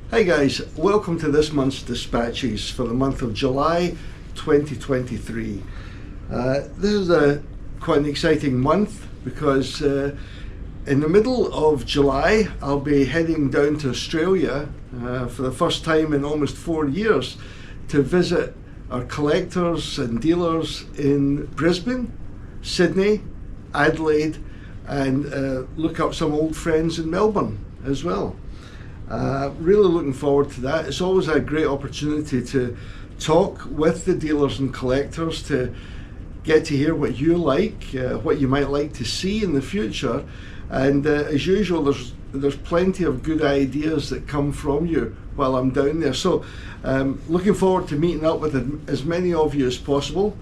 Hey guys, welcome to this month's dispatches for the month of July 2023. This is quite an exciting month because in the middle of July I'll be heading down to Australia for the first time in almost 4 years to visit our collectors and dealers in Brisbane, Sydney, Adelaide, and look up some old friends in Melbourne as well. Really looking forward to that. It's always a great opportunity to talk with the dealers and collectors, to get to hear what you like, what you might like to see in the future, and as usual there's plenty of good ideas that come from you while I'm down there. So looking forward to meeting up with as many of you as possible.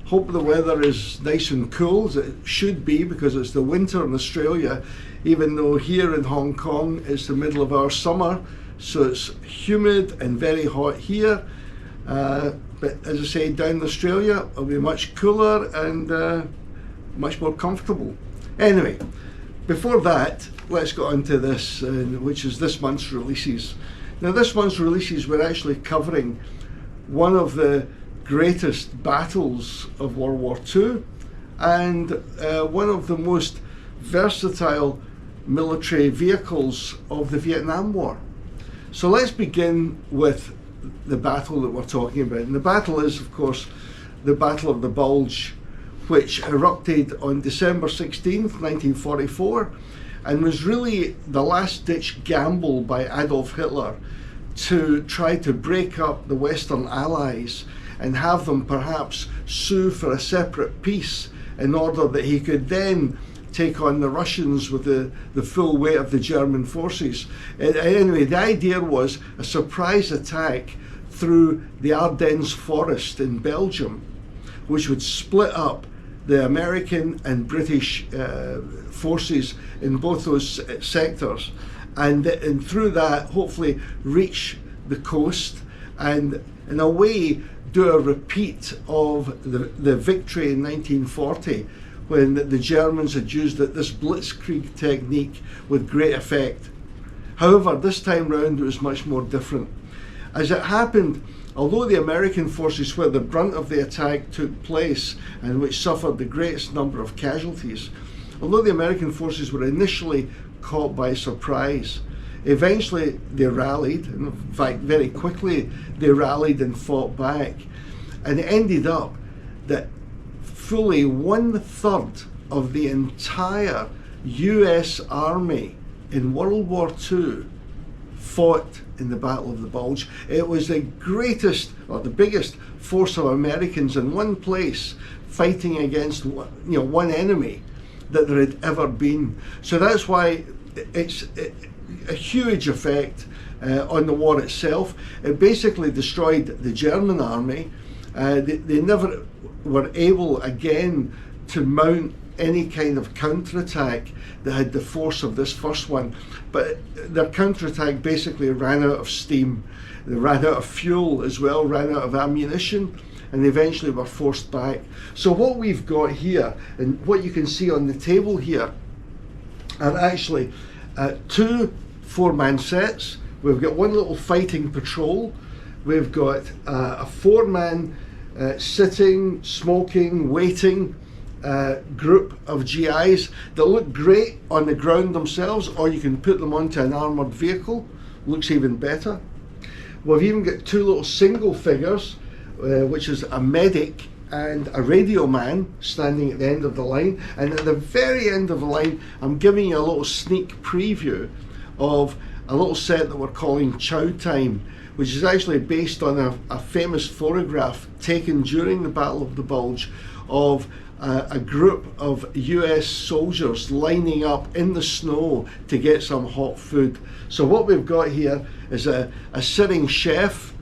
Hope the weather is nice and cool, as it should be, because it's the winter in Australia, even though here in Hong Kong it's the middle of our summer, so it's humid and very hot here. But as I say, down in Australia it'll be much cooler and much more comfortable. Anyway, before that, let's get on to this, which is this month's releases. Now, this month's releases, we're actually covering one of the greatest battles of World War II and one of the most versatile military vehicles of the Vietnam War. So let's begin with the battle that we're talking about. And the battle is, of course, the Battle of the Bulge, which erupted on December 16th, 1944, and was really the last-ditch gamble by Adolf Hitler to try to break up the Western Allies and have them perhaps sue for a separate peace in order that he could then take on the Russians with the full weight of the German forces. Anyway, the idea was a surprise attack through the Ardennes forest in Belgium, which would split up the American and British forces in both those sectors, and through that hopefully reach the coast and in a way do a repeat of the victory in 1940, when the Germans had used this blitzkrieg technique with great effect. However, this time round it was much more different. As it happened, although the American forces, where the brunt of the attack took place and which suffered the greatest number of casualties, although the American forces were initially caught by surprise, eventually they rallied, and in fact very quickly they rallied and fought back, and it ended up that fully 1/3 of the entire US Army in World War II fought in the Battle of the Bulge. It was the greatest, or the biggest force of Americans in one place fighting against one enemy that there had ever been. So that's why it's a huge effect on the war itself. It basically destroyed the German army. They never were able again to mount any kind of counterattack that had the force of this first one, but their counterattack basically ran out of steam. They ran out of fuel as well, ran out of ammunition, and eventually were forced back. So what we've got here, and what you can see on the table here, are actually 2 4-man sets. We've got one little fighting patrol. We've got a 4-man sitting, smoking, waiting group of GIs that look great on the ground themselves, or you can put them onto an armoured vehicle, looks even better. We've even got 2 little single figures, which is a medic and a radio man standing at the end of the line, and at the very end of the line I'm giving you a little sneak preview of a little set that we're calling Chow Time, which is actually based on a famous photograph taken during the Battle of the Bulge of a group of US soldiers lining up in the snow to get some hot food. So what we've got here is a sitting chef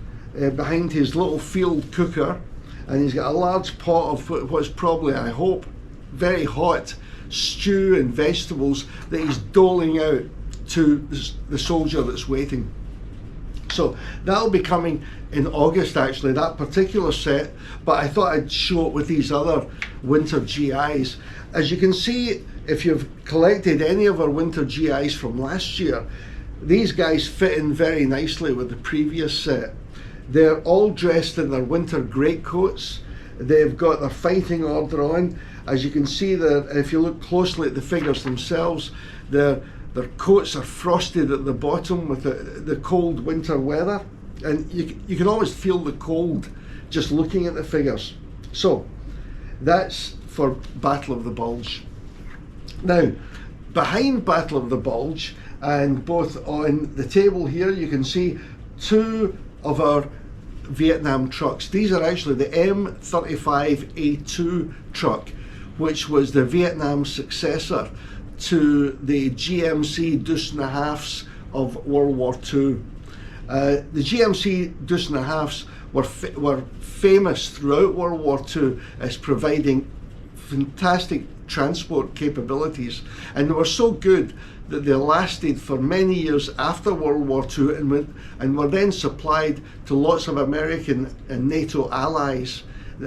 behind his little field cooker, and he's got a large pot of what's probably, I hope, very hot stew and vegetables that he's doling out to the soldier that's waiting. So that'll be coming in August, actually, that particular set, but I thought I'd show it with these other winter GIs. As you can see, if you've collected any of our winter GIs from last year, these guys fit in very nicely with the previous set. They're all dressed in their winter greatcoats. They've got their fighting order on. As you can see there, if you look closely at the figures themselves, their coats are frosted at the bottom with the cold winter weather. And you can always feel the cold just looking at the figures. So that's for Battle of the Bulge. Now, behind Battle of the Bulge, and both on the table here, you can see two of our Vietnam trucks. These are actually the M35A2 truck, which was the Vietnam successor to the GMC Deuce and a Halfs of World War II. The GMC Deuce and a Halfs were famous throughout World War II as providing fantastic transport capabilities, and they were so good that they lasted for many years after World War II and were then supplied to lots of American and NATO allies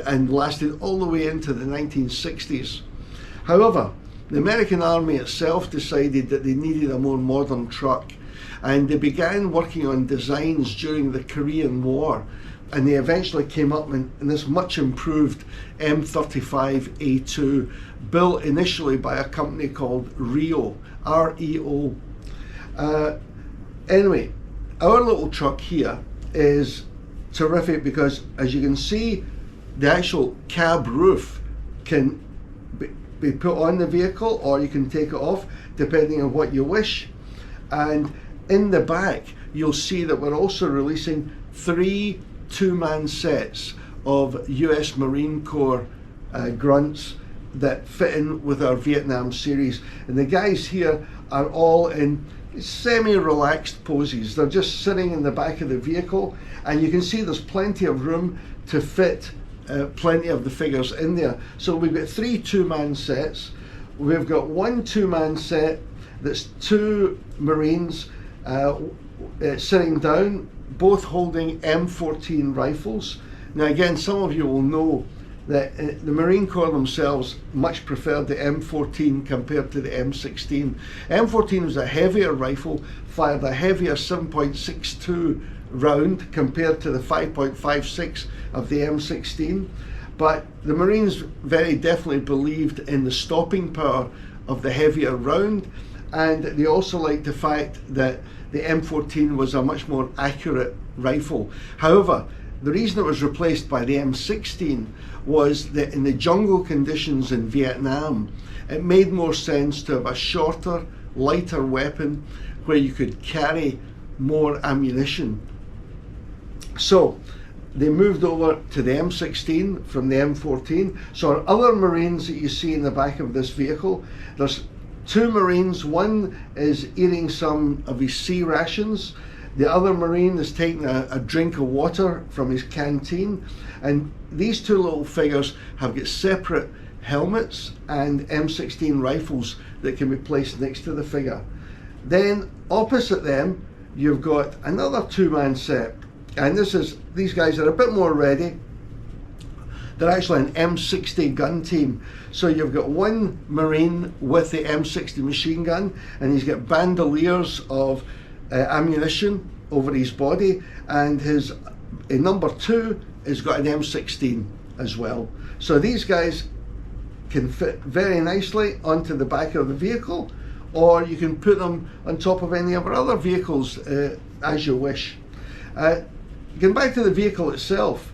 and lasted all the way into the 1960s. However, the American Army itself decided that they needed a more modern truck, and they began working on designs during the Korean War, and they eventually came up in this much improved M35A2, built initially by a company called REO, R-E-O. Anyway, our little truck here is terrific because, as you can see, the actual cab roof can be put on the vehicle, or you can take it off depending on what you wish. And in the back, you'll see that we're also releasing 3 two-man sets of US Marine Corps grunts that fit in with our Vietnam series. And the guys here are all in semi-relaxed poses. They're just sitting in the back of the vehicle, and you can see there's plenty of room to fit plenty of the figures in there. So we've got 3 two-man sets. We've got 1 two-man set that's 2 Marines sitting down, both holding M14 rifles. Now again, some of you will know that the Marine Corps themselves much preferred the M14 compared to the M16. M14 was a heavier rifle, fired a heavier 7.62 round compared to the 5.56 of the M16. But the Marines very definitely believed in the stopping power of the heavier round, and they also liked the fact that the M14 was a much more accurate rifle. However, the reason it was replaced by the M16 was that in the jungle conditions in Vietnam, it made more sense to have a shorter, lighter weapon where you could carry more ammunition. So they moved over to the M16 from the M14. So our other Marines that you see in the back of this vehicle, there's 2 Marines. One is eating some of his sea rations. The other Marine is taking a drink of water from his canteen. And these 2 little figures have got separate helmets and M16 rifles that can be placed next to the figure. Then opposite them, you've got another 2-man set. And these guys are a bit more ready. They're actually an M60 gun team. So you've got 1 Marine with the M60 machine gun, and he's got bandoliers of ammunition over his body, and his number 2 has got an M16 as well. So these guys can fit very nicely onto the back of the vehicle, or you can put them on top of any of our other vehicles as you wish. Getting back to the vehicle itself,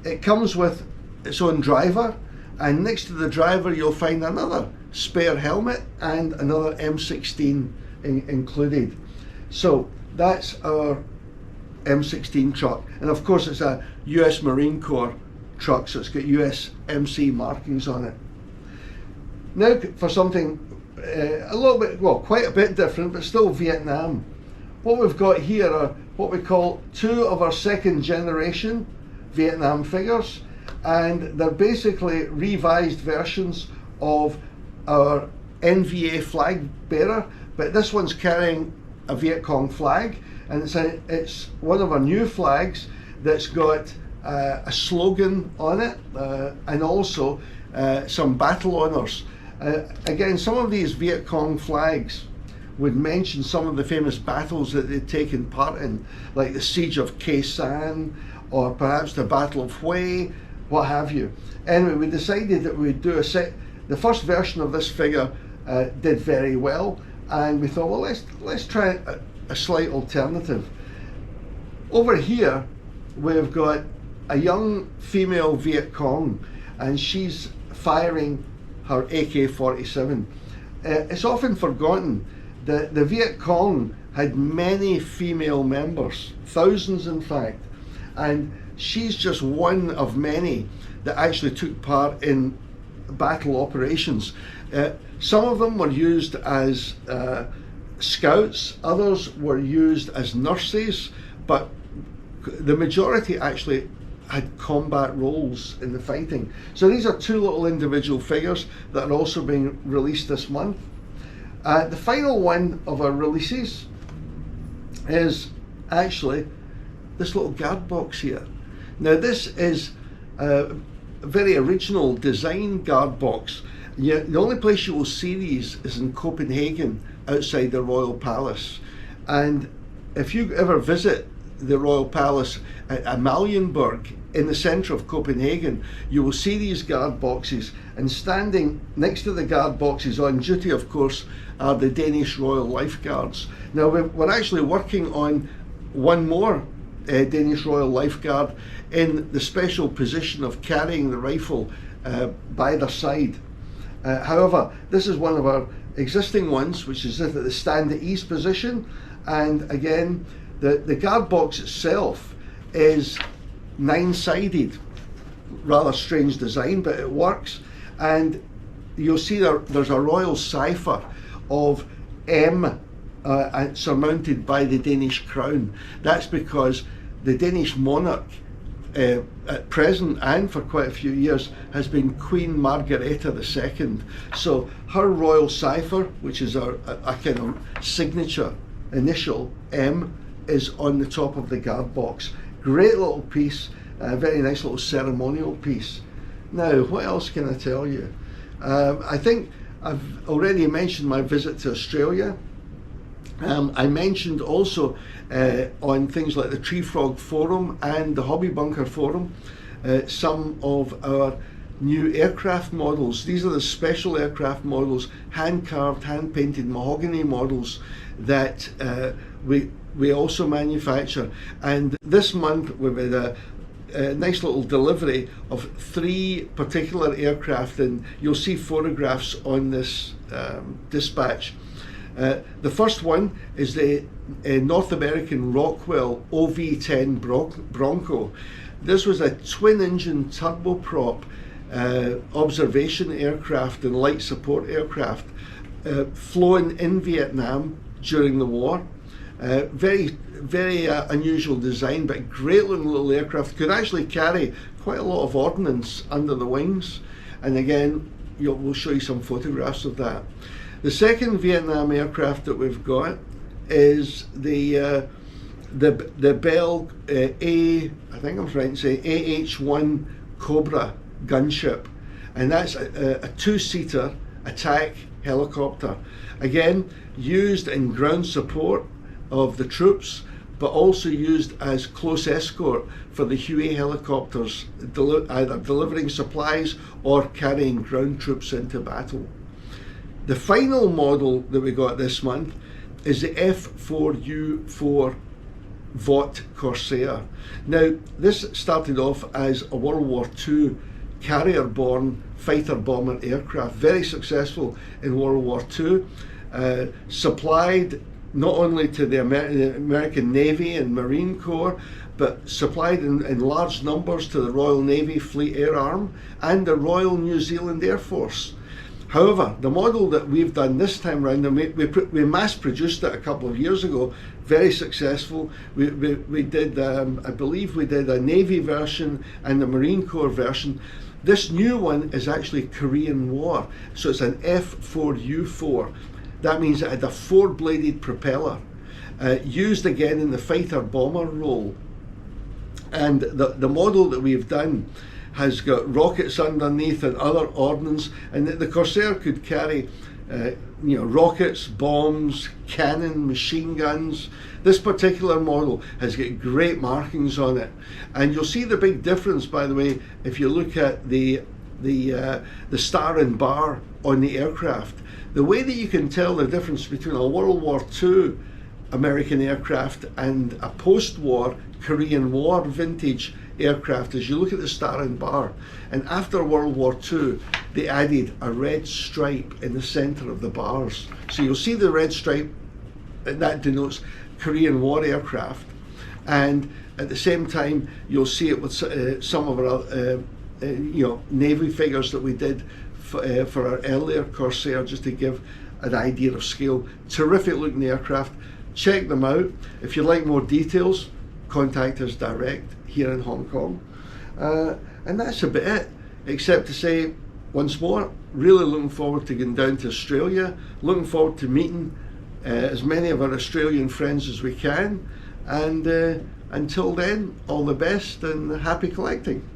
it comes with its own driver, and next to the driver you'll find another spare helmet and another M16 included. So that's our M16 truck, and of course it's a US Marine Corps truck, so it's got US MC markings on it. Now for something a little bit, well, quite a bit different, but still Vietnam. What we've got here are what we call 2 of our 2nd generation Vietnam figures, and they're basically revised versions of our NVA flag bearer, but this one's carrying a Viet Cong flag, and it's one of our new flags that's got a slogan on it, and also some battle honours. Again, some of these Viet Cong flags would mention some of the famous battles that they'd taken part in, like the Siege of Khe Sanh, or perhaps the Battle of Hue, what have you. Anyway, we decided that we'd do the first version of this figure did very well, and we thought, well, let's try a slight alternative. Over here, we've got a young female Viet Cong, and she's firing her AK-47. It's often forgotten that the Viet Cong had many female members, thousands in fact, and she's just one of many that actually took part in battle operations. Some of them were used as scouts, others were used as nurses, but the majority actually had combat roles in the fighting. So these are two little individual figures that are also being released this month. The final one of our releases is actually this little guard box here. Now this is a very original design guard box. The only place you will see these is in Copenhagen, outside the Royal Palace. And if you ever visit the Royal Palace at Amalienborg in the centre of Copenhagen, you will see these guard boxes, and standing next to the guard boxes on duty, of course, are the Danish Royal Lifeguards. Now we're actually working on one more Danish Royal Lifeguard in the special position of carrying the rifle by their side. However, this is one of our existing ones, which is at the stand at ease position, and again, the guard box itself is 9-sided, rather strange design, but it works. And you'll see there's a royal cipher of M surmounted by the Danish crown. That's because the Danish monarch at present and for quite a few years has been Queen Margareta II. So her royal cipher, which is a kind of signature initial, M, is on the top of the guard box. Great little piece, a very nice little ceremonial piece. Now, what else can I tell you? I think I've already mentioned my visit to Australia. I mentioned also on things like the Tree Frog Forum and the Hobby Bunker Forum some of our new aircraft models. These are the special aircraft models, hand-carved, hand-painted mahogany models that we also manufacture. And this month we've had a nice little delivery of 3 particular aircraft, and you'll see photographs on this dispatch. The first one is the North American Rockwell OV-10 Bronco. This was a twin-engine turboprop observation aircraft and light support aircraft flown in Vietnam during the war. Very unusual design, but great looking little aircraft. Could actually carry quite a lot of ordnance under the wings, and again we'll show you some photographs of that. The second Vietnam aircraft that we've got is the Bell I think I'm trying to say AH-1 Cobra gunship, and that's a 2-seater attack helicopter, again used in ground support of the troops, but also used as close escort for the Huey helicopters, either delivering supplies or carrying ground troops into battle. The final model that we got this month is the F4U4 Vought Corsair. Now, this started off as a World War II carrier-borne fighter bomber aircraft, very successful in World War II, supplied not only to the American Navy and Marine Corps, but supplied in large numbers to the Royal Navy Fleet Air Arm and the Royal New Zealand Air Force. However, the model that we've done this time round, and we mass produced it a couple of years ago, very successful. We did, I believe we did a Navy version and a Marine Corps version. This new one is actually Korean War, so it's an F4U4. That means it had a 4-bladed propeller, used again in the fighter bomber role. And the model that we've done has got rockets underneath and other ordnance, and the Corsair could carry rockets, bombs, cannon, machine guns. This particular model has got great markings on it, and you'll see the big difference, by the way, if you look at the star and bar on the aircraft. The way that you can tell the difference between a World War II American aircraft and a post-war Korean War vintage aircraft is you look at the star and bar, and after World War II they added a red stripe in the center of the bars. So you'll see the red stripe, and that denotes Korean War aircraft, and at the same time you'll see it with some of our Navy figures that we did for our earlier Corsair, just to give an idea of scale. Terrific looking aircraft. Check them out. If you'd like more details, contact us direct here in Hong Kong. And that's about it, except to say once more, really looking forward to getting down to Australia, looking forward to meeting as many of our Australian friends as we can, and until then, all the best and happy collecting.